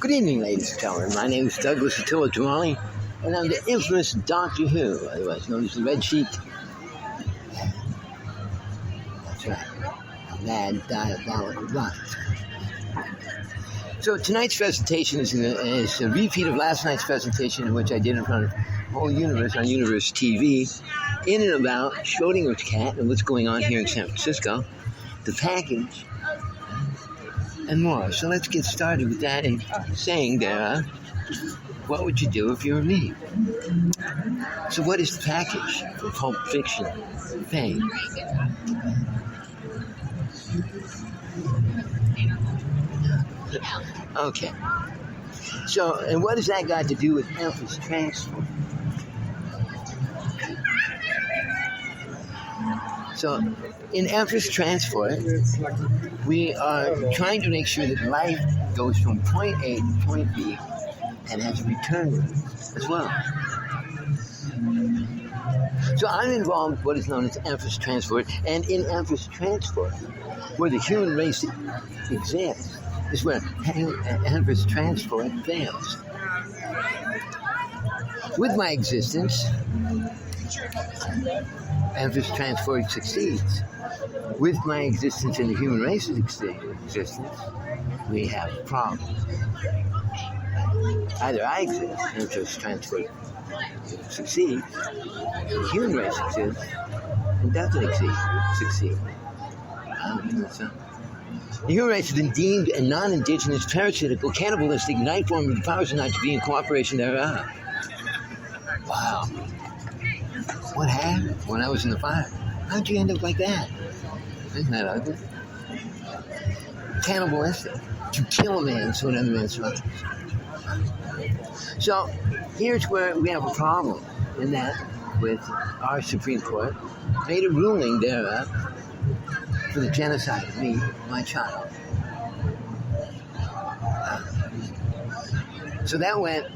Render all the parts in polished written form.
Good evening, ladies and gentlemen. My name is Douglas Attila Dwally, and I'm the infamous Doctor Who, otherwise known as the Red Sheet. That's right, a mad, diabolical lot. So tonight's presentation is a repeat of last night's presentation, in which I did in front of the whole universe on Universe TV, in and about Schroedinger's cat and what's going on here in San Francisco, the package, and more. So let's get started with that and saying there, what would you do if you were me? So what is the package for Pulp Fiction fame? Okay. So, and what has that got to do with Empress Transport? So, in Empress Transport, we are trying to make sure that life goes from point A to point B and has a return as well. So I'm involved with what is known as Empress Transport, and in Empress Transport, where the human race exists, is where Empress Transport fails. With my existence, Empress Transport succeeds. With my existence and the human race's existence, we have problems. Either I exist, Empress Transport succeeds, the human race exists, and doesn't succeed. The human race has been deemed a non-indigenous, parasitical, cannibalistic, night form with the powers of night to be in cooperation thereof. Wow. What happened when I was in the fire? How'd you end up like that? Isn't that ugly? Cannibalistic. To kill a man so another man survives. So, here's where we have a problem in that with our Supreme Court made a ruling thereof for the genocide of me, my child. So that went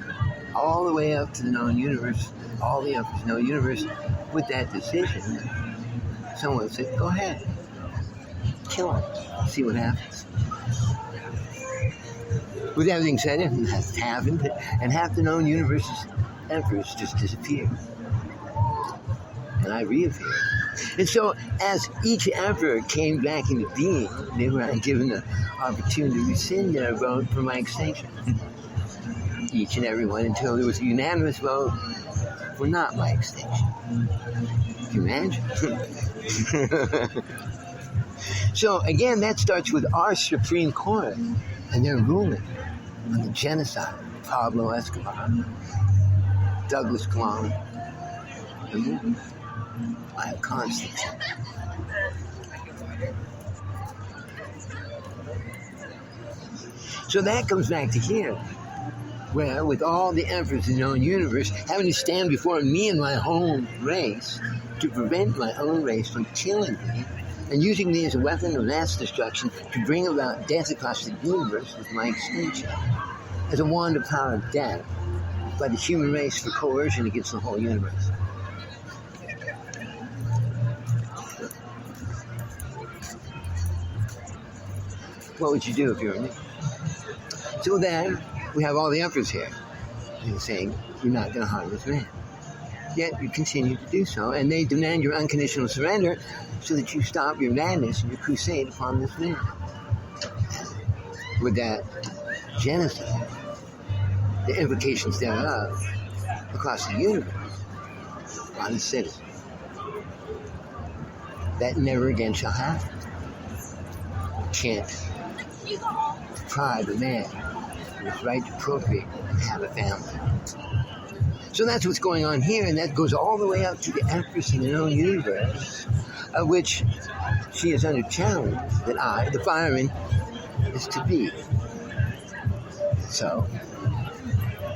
all the way up to the known universe, all the way up to the known universe. With that decision, someone said, go ahead, kill him, see what happens. With everything said, it has happened, and half the known universe's emperors just disappeared. And I reappeared. And so, as each emperor came back into being, they were given the opportunity to rescind their vote for my extinction. Each and every one, until there was a unanimous vote for not my extinction. Can you imagine? So, again, that starts with our Supreme Court and their ruling on the genocide of Pablo Escobar, Douglas Cologne, and I have Constantine. So that comes back to here, where with all the emperors in the known universe having to stand before me and my own race to prevent my own race from killing me and using me as a weapon of mass destruction to bring about death across the universe with my extinction, as a wand of power of death by the human race for coercion against the whole universe. What would you do if you were me? So then, we have all the emperors here, and they're saying, you're not going to harm this man. Yet you continue to do so, and they demand your unconditional surrender so that you stop your madness and your crusade upon this man. With that genocide, the implications thereof across the universe on the citizen. That never again shall happen. You can't deprive a man of his right to procreate and have a family. So that's what's going on here, and that goes all the way up to the Empress in the known universe, of which she is under challenge that I, the fireman, is to be. So,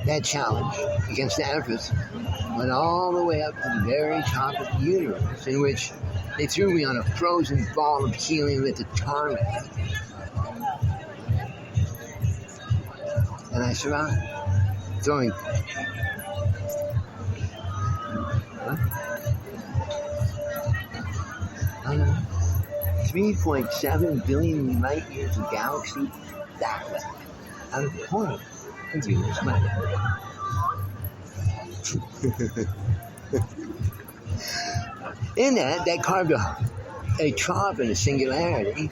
that challenge against the Empress went all the way up to the very top of the universe, in which they threw me on a frozen ball of helium at the tarmac. And I survived, throwing 3.7 billion light years of galaxy that way, out of the corner of the universe mind. In that carved a trough and a singularity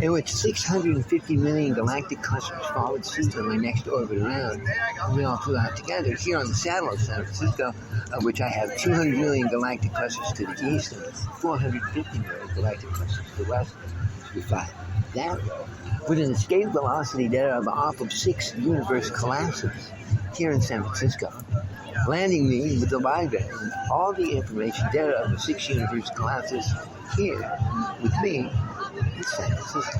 in which 650 million galactic clusters followed suit on my next orbit around, and we all flew out together here on the saddle of San Francisco, of which I have 200 million galactic clusters to the east and 450 million galactic clusters to the west. We fly that way with an escape velocity thereof off of 6 universe collapses here in San Francisco, landing me with the library and all the information thereof of 6 universe collapses here with me in San Francisco,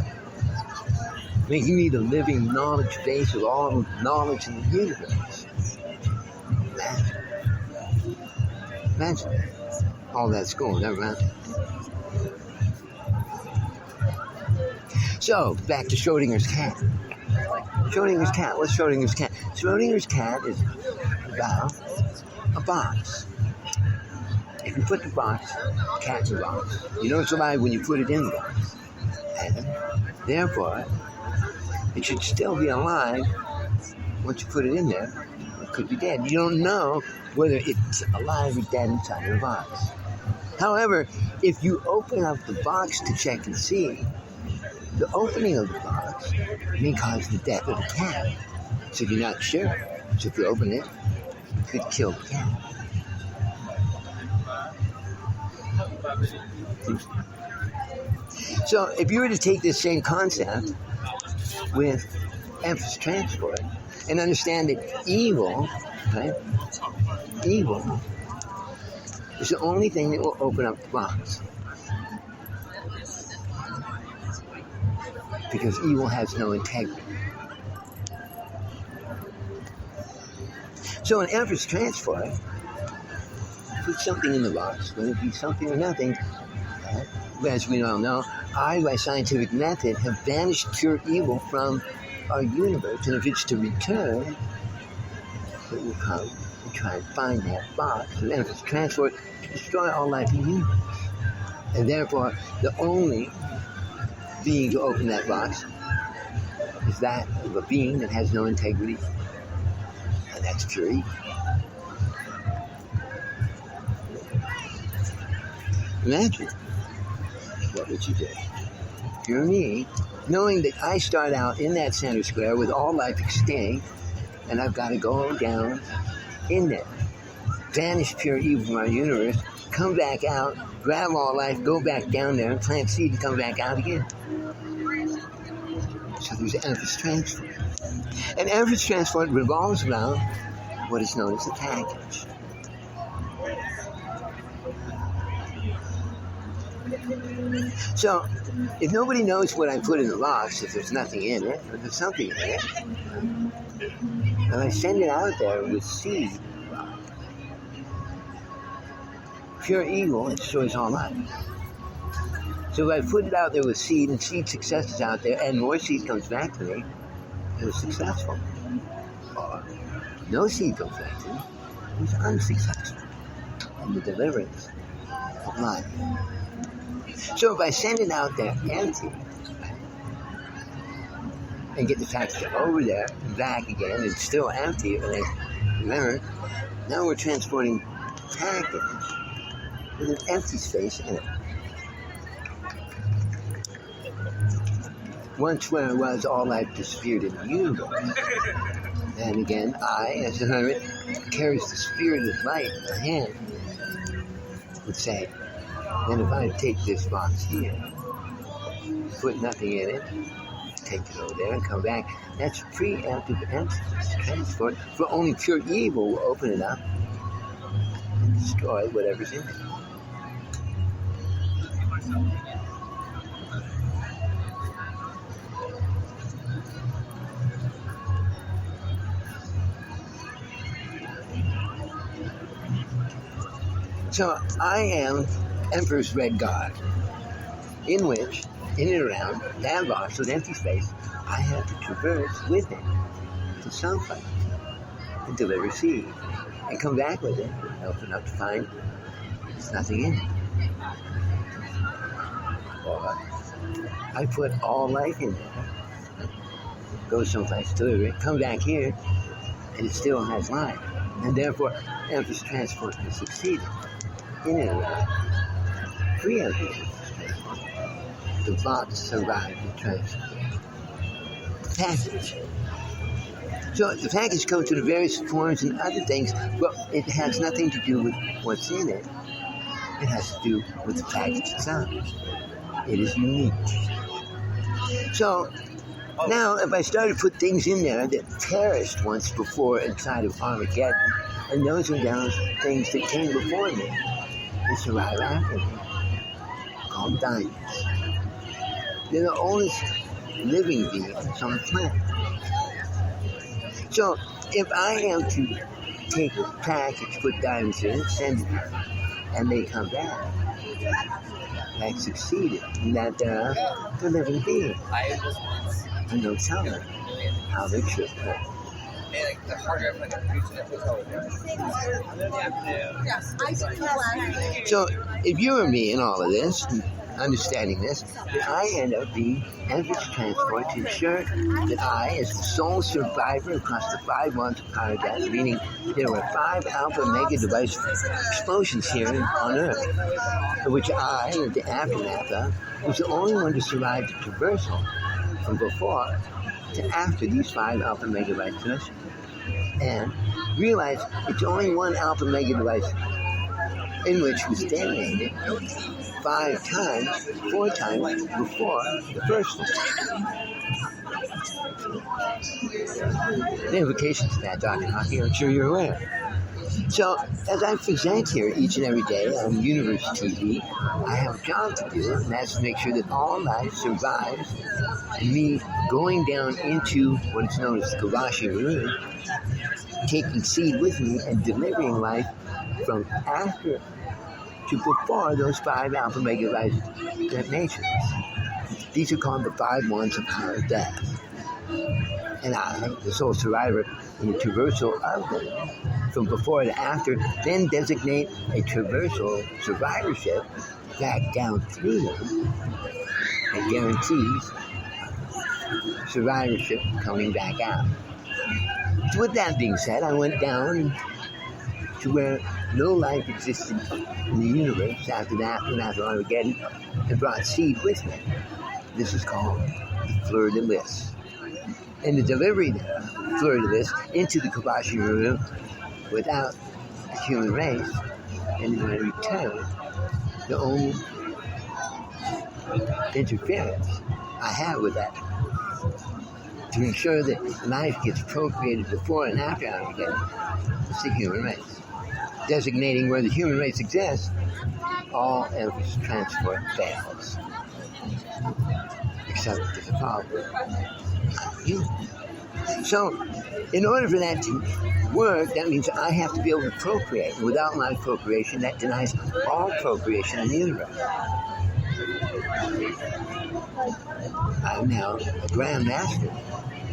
making me the living knowledge base of all knowledge in the universe. Imagine all that's going around. So, back to Schroedinger's cat. Schroedinger's cat. What's Schroedinger's cat? Schroedinger's cat is about a box. If you put the cat in the box, you know it's alive when you put it in the box. And therefore, it should still be alive once you put it in there. It could be dead. You don't know whether it's alive or dead inside of the box. However, if you open up the box to check and see, the opening of the box may cause the death of the cat. So you're not sure. So if you open it, it could kill the cat. So if you were to take this same concept with emphasis transport and understand that evil, right? Evil is the only thing that will open up the box. Because evil has no integrity. So in emphasis transport, put something in the box, whether it be something or nothing, as we all know, I, by scientific method, have banished pure evil from our universe, and if it's to return, it will come and try and find that box of emphasis transport to destroy all life in the universe. And therefore, the only being to open that box is that of a being that has no integrity, and that's pure evil. Imagine, what would you do? If you're me, knowing that I start out in that center square with all life extinct, and I've got to go down in there, banish pure evil from our universe, come back out, grab all life, go back down there, and plant seed and come back out again. So there's emphasis transport. And emphasis transport revolves around what is known as the package. So, if nobody knows what I put in the box, if there's nothing in it, or there's something in it, and I send it out there with seed, pure evil, it destroys all life. So if I put it out there with seed, and seed success is out there, and more seed comes back to me, it was successful. Or no seed comes back to me, it was unsuccessful in the deliverance of life. So if I send it out there empty, and get the package over there and back again, and it's still empty, and remember, now we're transporting package with an empty space in it. Once where it was, all life disappeared in the universe. And again, I, as the hermit, carries the spirit of light in my hand, would say, then if I take this box here, put nothing in it, take it over there and come back, that's preemptive emphasis transport, for only pure evil will open it up and destroy whatever's in it. So I am Emperor's Red God, in which, in and around that box with empty space, I have to traverse with it to some place and deliver seed, and come back with it and open up to find there's nothing in it. Or I put all life in there, go someplace, deliver it, come back here, and it still has life. And therefore, emphasis transport has succeeded in and around free emphasis transport. The box survived the transport. Package. So the package comes in various forms and other things, but it has nothing to do with what's in it. It has to do with the package itself. It is unique. So now, if I started to put things in there that perished once before inside of Armageddon, and those are those things that came before me, they survive after me, called diamonds. They're the oldest living beings on the planet. So, if I am to take a package, put diamonds in it, send it, and they come back, I've succeeded in that they're the living beings. And no telling how they trip her. So, if you were me in all of this, understanding this, I end up being emphasis transport to ensure that I, as the sole survivor across the 5 months of power death, meaning there were 5 alpha mega device explosions here on Earth, which I, in the aftermath of, was the only one to survive the traversal from before to after these 5 alpha mega devices, and realize it's only one alpha mega device in which was detonated 4 times before the first one. The implications of that, Dr. Hockey, I'm sure you're aware. So, as I present here each and every day on Universe TV, I have a job to do, and that's to make sure that all life survives, and me going down into what is known as the Kavashi Room, taking seed with me and delivering life from after to before those 5 alpha mega device detonations. These are called the 5 ones of power death. And I, the sole survivor in the traversal of them, from before to after, then designate a traversal survivorship back down through them. It guarantees survivorship coming back out. So with that being said, I went down to where no life existed in the universe after the aftermath of Armageddon and brought seed with me. This is called the Fleur de Lis. And the delivery of the Fleur de Lis into the Kavashi Room without the human race, and in my return, the only interference I have with that to ensure that life gets procreated before and after Armageddon is the human race. Designating where the human race exists, all emphasis transport fails. Except there's a problem. So, in order for that to work, that means I have to be able to procreate. And without my procreation, that denies all procreation in the universe. I'm now a Grand Master,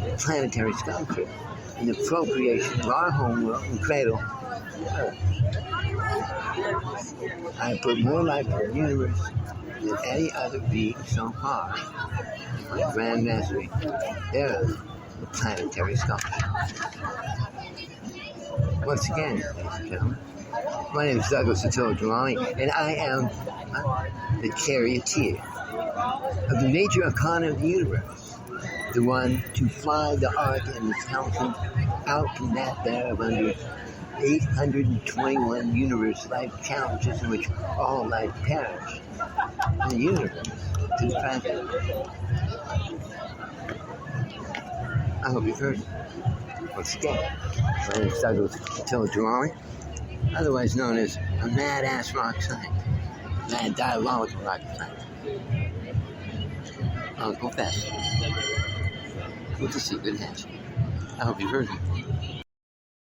a planetary sculptor, in the procreation of our homeworld and cradle. I put more life in the universe than any other being so far in my Grand Mastery thereof, the planetary sculpture. Once again, ladies and gentlemen, my name is Douglas Attila Jamali, and I am the charioteer of the major arcana of the universe, the one to fly the ark and the talisman out from that there of under 821 universe life challenges in which all life perished in the universe to the present. I hope you've heard it. Once again, my name is Douglas Attila Jamali, otherwise known as a mad-ass rock scientist, mad diabolical rock scientist. Uncle Fat with the secret hatchet. I hope you've heard it.